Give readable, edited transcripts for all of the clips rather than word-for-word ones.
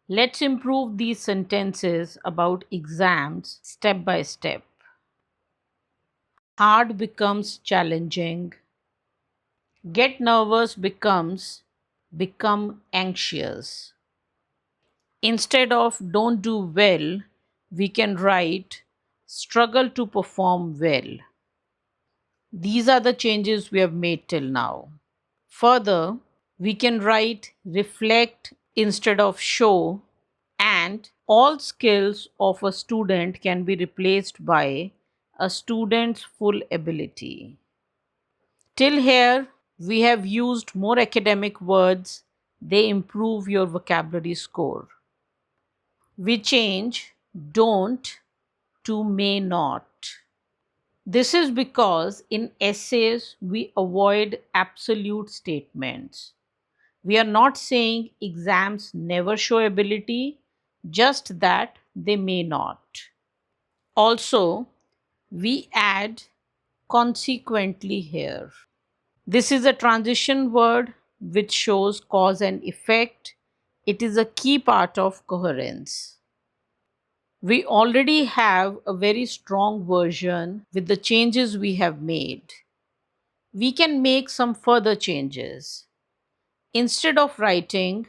Let's improve these sentences about exams step by step. Hard becomes challenging. Get nervous becomes become anxious. Instead of don't do well, we can write struggle to perform well. These are the changes we have made till now. Further, we can write reflect instead of show, and all skills of a student can be replaced by a student's full ability. Till here, we have used more academic words. They improve your vocabulary score. We change don't to may not. This is because in essays we avoid absolute statements. We are not saying exams never show ability, just that they may not. Also, we add consequently here. This is a transition word which shows cause and effect. It is a key part of coherence. We already have a very strong version with the changes we have made. We can make some further changes. Instead of writing,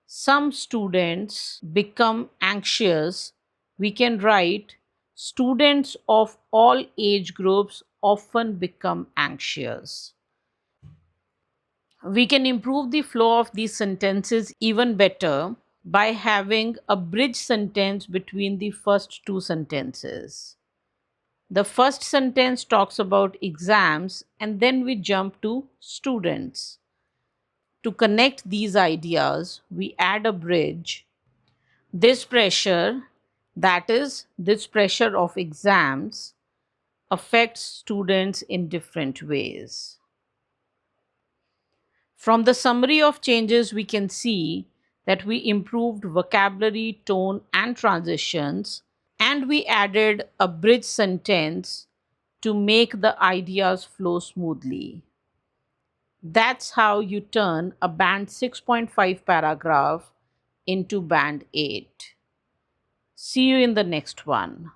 some students become anxious, we can write students of all age groups often become anxious. We can improve the flow of these sentences even better by having a bridge sentence between the first two sentences. The first sentence talks about exams, and then we jump to students. To connect these ideas, we add a bridge. This pressure, that is, this pressure of exams, affects students in different ways. From the summary of changes, we can see that we improved vocabulary, tone, and transitions, and we added a bridge sentence to make the ideas flow smoothly. That's how you turn a band 6.5 paragraph into band 8. See you in the next one.